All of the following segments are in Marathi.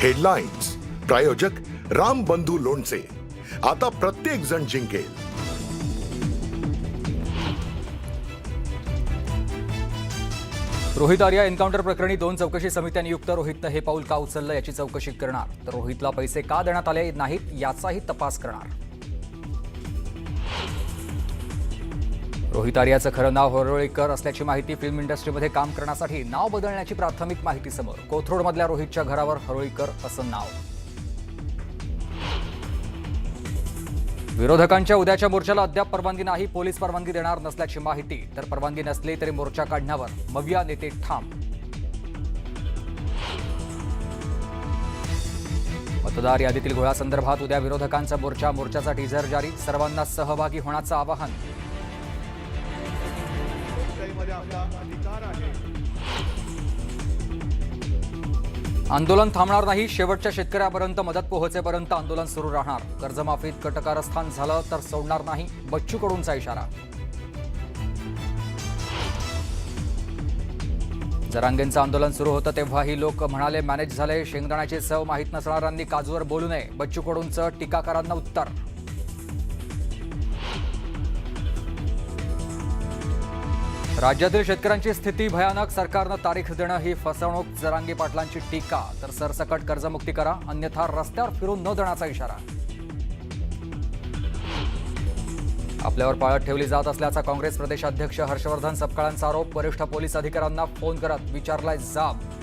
हेडलाईन्स प्रायोजक राम बंधू लोणचे. आता प्रत्येक जण जिंकेल. रोहित आर्या एन्काउंटर प्रकरणी 2 चौकशी समित्या नियुक्त. रोहितनं हे पाऊल का उचललं याची चौकशी करणार, तर रोहितला पैसे का देण्यात आले नाहीत याचाही तपास करणार. रोहित आर्याचं खरं नाव हरोळीकर असल्याची माहिती. फिल्म इंडस्ट्रीमध्ये काम करण्यासाठी नाव बदलण्याची प्राथमिक माहिती समोर. कोथरूडमधल्या रोहितच्या घरावर हरोळीकर असं नाव. विरोधकांच्या उद्याच्या मोर्चाला अद्याप परवानगी नाही. पोलीस परवानगी देणार नसल्याची माहिती. तर परवानगी नसली तरी मोर्चा काढण्यावर मविया नेते ठाम. मतदार यादीतील घोळासंदर्भात उद्या विरोधकांचा मोर्चा. मोर्चाचा टीझर जारी. सर्वांना सहभागी होण्याचं आवाहन. आंदोलन थांबणार नाही. शेवटच्या शेतकऱ्यापर्यंत मदत पोहोचेपर्यंत आंदोलन सुरू राहणार. कर्जमाफीत कटकारस्थान झालं तर सोडणार नाही, बच्चू कडूंचा इशारा. जरांगेंचं आंदोलन सुरू होतं तेव्हाही लोक म्हणाले मॅनेज झाले. शेंगदाण्याची चव माहीत नसणाऱ्यांनी काजूवर बोलू नये, बच्चू कडूंचं टीकाकारांना उत्तर. राज्यातील शेतकऱ्यांची स्थिती भयानक. सरकारनं तारीख देणं ही फसवणूक. जरांगे पाटलांची टीका. तर सरसकट कर्जमुक्ती करा, अन्यथा रस्त्यावर फिरून न देण्याचा इशारा. आपल्यावर पाळत ठेवली जात असल्याचा काँग्रेस प्रदेशाध्यक्ष हर्षवर्धन सपकाळांचा आरोप. वरिष्ठ पोलीस अधिकाऱ्यांना फोन करत विचारलाय जाब.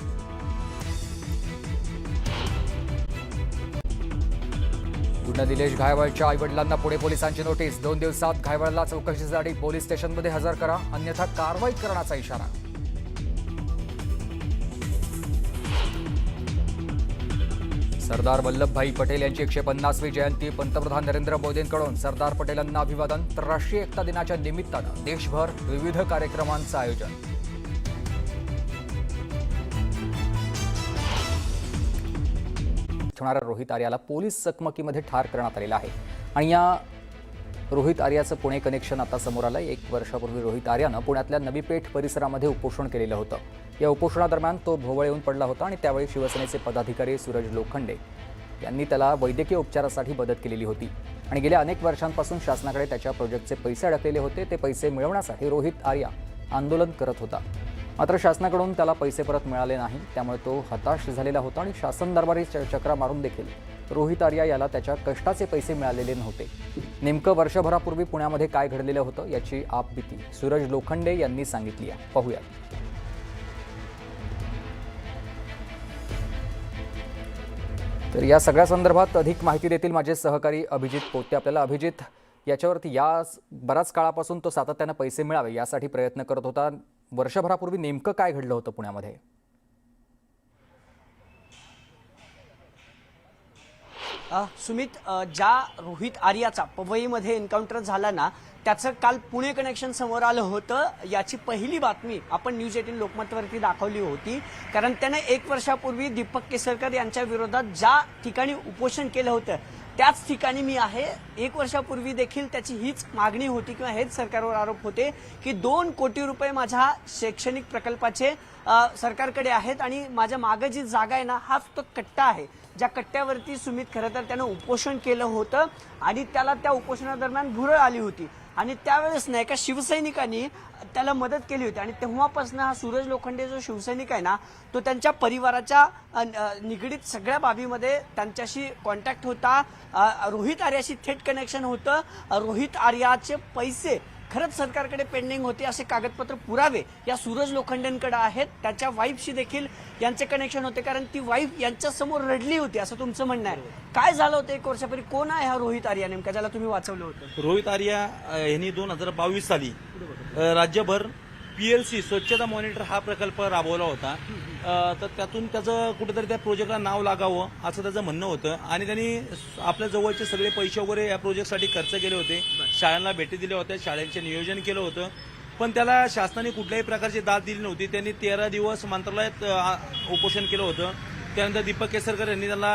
गुन्हा दिलेश घायवळच्या आईवडिलांना पुणे पोलिसांची नोटीस. 2 दिवसात घायवळला चौकशीसाठी पोलीस स्टेशनमध्ये हजर करा, अन्यथा कारवाई करण्याचा इशारा. सरदार वल्लभभाई पटेल यांची 150वी जयंती. पंतप्रधान नरेंद्र मोदींकडून सरदार पटेलांना अभिवादन. तर राष्ट्रीय एकता दिनाच्या निमित्तानं देशभर विविध कार्यक्रमांचं आयोजन. रोहित आर्याला पोलीस चकमकीमध्ये ठार करण्यात आलेला आहे. आणि या रोहित आर्याचं पुणे कनेक्शन आता समोर आलंय. 1 वर्षापूर्वी रोहित आर्यानं पुण्यातल्या नवी पेठ परिसरामध्ये उपोषण केलेलं होतं. या उपोषणादरम्यान तो भोवळ येऊन पडला होता आणि त्यावेळी शिवसेनेचे पदाधिकारी सूरज लोखंडे यांनी त्याला वैद्यकीय उपचारासाठी मदत केलेली होती. आणि गेल्या अनेक वर्षांपासून शासनाकडे त्याच्या प्रोजेक्टचे पैसे अडकलेले होते. ते पैसे मिळवण्यासाठी रोहित आर्या आंदोलन करत होता. मात्र शासनाकडून त्याला पैसे परत मिळाले नाही. त्यामुळे तो हताश झालेला होता आणि शासन दरबारी चक्रा मारून देखील रोहित आर्या याला त्याच्या कष्टाचे पैसे मिळालेले नव्हते. नेमकं वर्षभरापूर्वी पुण्यामध्ये काय घडलेलं होतं याची आपबीती सूरज लोखंडे यांनी सांगितली आहे. पाहूया. तर या सगळ्या संदर्भात अधिक माहिती देतील माझे सहकारी अभिजित पोते आपल्याला. अभिजित, याच्यावरती या बराच काळापासून तो सातत्यानं पैसे मिळावे यासाठी प्रयत्न करत होता. वर्षभरापूर्वी नेमकं काय घडलं होतं पुण्यामध्ये? सुमित, ज्या रोहित आर्याचा पवईमध्ये एन्काउंटर झाला ना, त्याचं काल पुणे कनेक्शन समोर आलं होतं. याची पहिली बातमी आपण न्यूज 18 लोकमतवरती दाखवली होती. कारण त्याने 1 वर्षापूर्वी दीपक केसरकर यांच्या विरोधात ज्या ठिकाणी उपोषण केलं होतं त्याच ठिकाणी मी आहे. 1 वर्षापूर्वी देखील त्याची हीच मागणी होती किंवा हेच सरकारवर आरोप होते की 2 कोटी रुपये माझ्या शैक्षणिक प्रकल्पाचे सरकारकडे आहेत आणि माझ्या मागे जी जागा आहे ना, हाच तो कट्टा आहे. ज्या कट्ट्यावरती सुमित खरं तर त्यानं उपोषण केलं होतं आणि त्याला त्या उपोषणादरम्यान भुरळ आली होती आणि त्यावेळेस ना एका शिवसैनिकांनी त्याला मदत केली होती. आणि तेव्हापासून हा सूरज लोखंडे जो शिवसैनिक आहे ना, तो त्यांच्या परिवाराच्या निगडीत सगळ्या बाबीमध्ये त्यांच्याशी कॉन्टॅक्ट होता. रोहित आर्याशी थेट कनेक्शन होतं. रोहित आर्याचे पैसे खरंच सरकारकडे पेंडिंग होते असे कागदपत्र पुरावे या सूरज लोखंडेंकडे आहेत. त्याच्या वाईफशी देखील यांचे कनेक्शन होते, कारण ती वाईफ यांच्या समोर रडली होती असं तुमचं म्हणणं आहे. काय झालं होतं 1 वर्षापूर्वी? कोण आहे हा रोहित आर्या नेमका ज्याला तुम्ही वाचवलं होतं? रोहित आर्या यांनी 2022 साली राज्यभर PLC स्वच्छता मॉनिटर हा प्रकल्प राबवला होता. तर त्यातून त्याचं कुठेतरी त्या प्रोजेक्टला नाव लागावं असं त्याचं म्हणणं होतं आणि त्यांनी आपल्या जवळचे सगळे पैसे वगैरे या प्रोजेक्टसाठी खर्च केले होते. शाळांना भेटी दिल्या होत्या, शाळांचे नियोजन केलं होतं, पण त्याला शासनाने कुठल्याही प्रकारची दाद दिली नव्हती. त्यांनी 13 दिवस मंत्रालयात उपोषण केलं होतं. त्यानंतर दीपक केसरकर यांनी त्यांना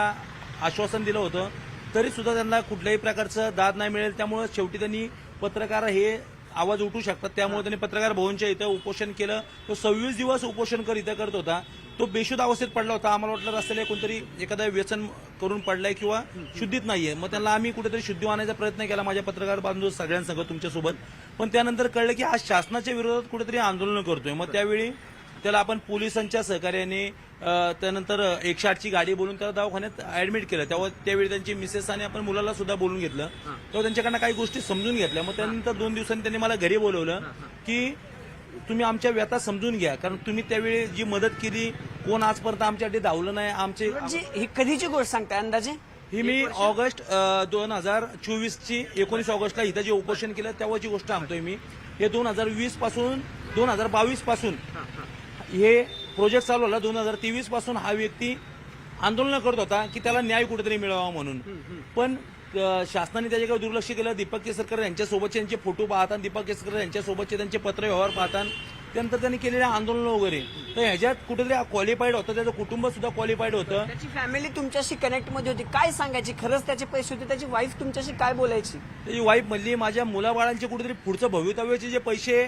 आश्वासन दिलं होतं, तरी सुद्धा त्यांना कुठल्याही प्रकारचं दाद नाही मिळेल. त्यामुळे शेवटी त्यांनी पत्रकार हे आवाज उठू शकतात, त्यामुळे त्यांनी पत्रकार भवनच्या इथं उपोषण केलं. तो 26 दिवस उपोषण इथं करत होता. तो बेशुद्ध अवस्थेत पडला होता. आम्हाला वाटलं रस्त्याला कोणतरी एखादा व्यसन करून पडलाय किंवा शुद्धीत नाहीये. मग त्यांना आम्ही कुठेतरी शुद्धी आणण्याचा प्रयत्न केला माझ्या पत्रकार बांधव सगळ्यांसंग तुमच्यासोबत. पण त्यानंतर कळलं की हा शासनाच्या विरोधात कुठेतरी आंदोलन करतोय. मग त्यावेळी त्याला आपण पोलिसांच्या सहकार्याने त्यानंतर 108ची गाडी बोलून त्याला दवाखान्यात ऍडमिट केलं. त्यावेळी त्यांची मिसेस आणि आपण मुलाला सुद्धा बोलून घेतलं. तेव्हा त्यांच्याकडनं काही गोष्टी समजून घेतल्या. मग त्यानंतर 2 दिवसांनी त्यांनी मला घरी बोलवलं की तुम्ही आमच्या व्यथा समजून घ्या, कारण तुम्ही त्यावेळी जी मदत केली, कोण आजपर्यंत आमच्यासाठी धावलं नाही. आमचे म्हणजे ही कधीची गोष्ट सांगताय अंदाजे? ही मी ऑगस्ट 2024ची 19 ऑगस्टला इथं जे उपोषण केलं तेव्हाची गोष्ट सांगतोय मी. हे 2022 पासून हे प्रोजेक्ट चालू झाला. 2023 पासून हा व्यक्ती आंदोलन करत होता की त्याला न्याय कुठेतरी मिळावा म्हणून. पण शासनाने त्याच्याकडे दुर्लक्ष केलं. दीपक केसरकर यांच्यासोबतचे त्यांचे फोटो पाहतात, दीपक केसरकर यांच्यासोबतचे त्यांचे पत्रव्यवहार पाहतात, त्यानंतर त्यांनी केलेले आंदोलन वगैरे. तर ह्याच्यात कुठेतरी क्वालिफाईड होतं, त्याचं कुटुंब सुद्धा क्वालिफाईड होतं. त्याची फॅमिली तुमच्याशी कनेक्ट मध्ये होती, काय सांगायची? खरंच त्याचे पैसे होते? त्याची वाईफ तुमच्याशी काय बोलायची? त्याची वाईफ म्हणली माझ्या मुलाबाळांचे कुठेतरी पुढचं भवितव्याचे जे पैसे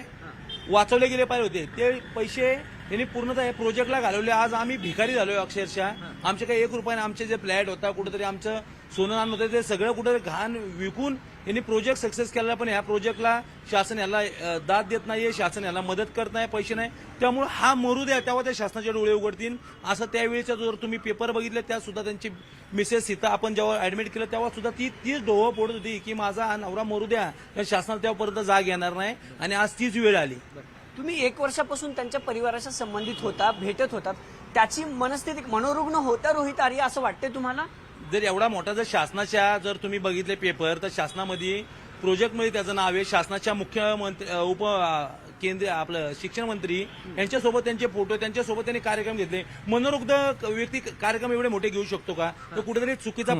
वाचवले गेले पाहिजे होते ते पैसे यांनी पूर्णतः या प्रोजेक्टला घालवले. आज आम्ही भिकारी झालोय अक्षरशः. आमचे काही 1 रुपयाने आमचे जे फ्लॅट होता, कुठेतरी आमचं सोनं नाणं होतं, ते सगळं कुठेतरी घाण विकून यांनी प्रोजेक्ट सक्सेस केला. पण ह्या प्रोजेक्टला शासन याला दाद देत नाहीये, शासन याला मदत करत नाही, पैसे नाही. त्यामुळे हा मरू द्या, तेव्हा त्या शासनाचे डोळे उघडतील. असं त्यावेळीचा जर तुम्ही पेपर बघितले त्यात सुद्धा त्यांची मिसेस इथं आपण जेव्हा ऍडमिट केलं तेव्हा सुद्धा तीच डोळं पोडत होती की माझा हा नवरा मरू द्या, या शासनाला तेव्हापर्यंत जाग येणार नाही. आणि आज तीच वेळ आली. तुम्ही 1 वर्षापासून त्यांच्या परिवाराच्या संबंधित होता, भेटत होतात, त्याची मनस्थिती मनोरुग्ण होता रोहित आर्या असं वाटतंय तुम्हाला? जर एवढा मोठा जर शासनाच्या जर तुम्ही बघितले पेपर, तर शासनामध्ये प्रोजेक्टमध्ये त्याचं नाव आहे. शासनाच्या मुख्यमंत्री केंद्रीय आपलं शिक्षण मंत्री यांच्यासोबत त्यांचे फोटो, त्यांच्यासोबत त्यांनी कार्यक्रम घेतले. मनोरुग्ण व्यक्ती कार्यक्रम एवढे मोठे घेऊ शकतो का? तर कुठेतरी चुकीचा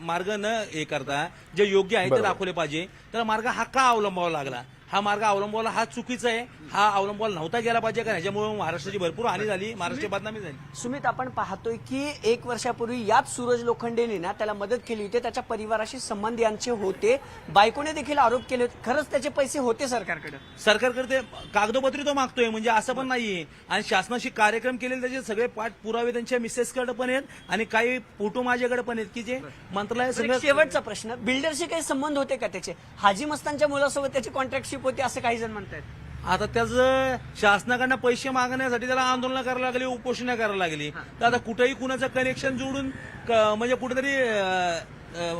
मार्ग न हे करता जे योग्य आहे ते दाखवले पाहिजे. तर मार्ग हा का अवलंबावा लागला? हा मार्ग अवलंबवला हा चुकीचा आहे. हा अवलंबवला नव्हता गेला पाहिजे, कारण ह्याच्यामुळे महाराष्ट्राची भरपूर हानी झाली, महाराष्ट्राची बदनामी झाली. सुमित, आपण पाहतोय की 1 वर्षापूर्वी याच सूरज लोखंडेने ना त्याला मदत केली होती. त्याच्या परिवाराशी संबंध यांचे होते. बायकोने देखील आरोप केले होते. खरंच त्याचे पैसे होते सरकारकडे ते कागदोपत्री तो मागतोय, म्हणजे असं पण नाहीये. आणि शासनाशी कार्यक्रम केलेले त्याचे सगळे पुरावे त्यांच्या मिसेसकडे पण आहेत आणि काही फोटो माझ्याकडे पण आहेत की जे मंत्रालय सगळं. शेवटचा प्रश्न, बिल्डरशी काही संबंध होते का त्याचे? हाजी मस्तानच्या मुलासोबत त्याची कॉन्ट्रॅक्टशिप होती असं काही जण म्हणतात. आता त्याचं शासनाकडनं पैसे मागण्यासाठी त्याला आंदोलन करायला लागली, उपोषण करायला लागली. तर आता कुठेही कुणाचं कनेक्शन जोडून म्हणजे कुठेतरी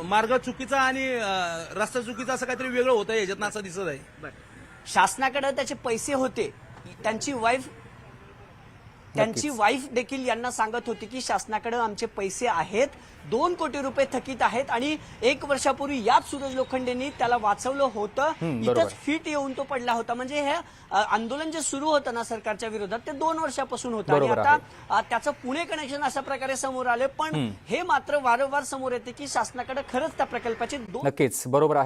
मार्ग चुकीचा आणि रस्ता चुकीचा असं काहीतरी वेगळं होतं याच्यात असं दिसत आहे. शासनाकडे त्याचे पैसे होते. त्यांची वाईफ देखील यांना सांगत होती की शासनाकडे आमचे पैसे आहेत, 2 कोटी रुपये थकीत आहेत आणि 1 वर्षापूर्वी याच सूरज लोखंडेंनी त्याला वाचवलं होतं. इथंच फिट येऊन तो पडला होता. म्हणजे हे आंदोलन जे सुरू होतं ना सरकारच्या विरोधात ते 2 वर्षापासून होतं आणि आता त्याचं पुणे कनेक्शन अशा प्रकारे समोर आले. पण हे मात्र वारंवार समोर येते की शासनाकडे खरंच त्या प्रकल्पाचे नक्कीच बरोबर आहे.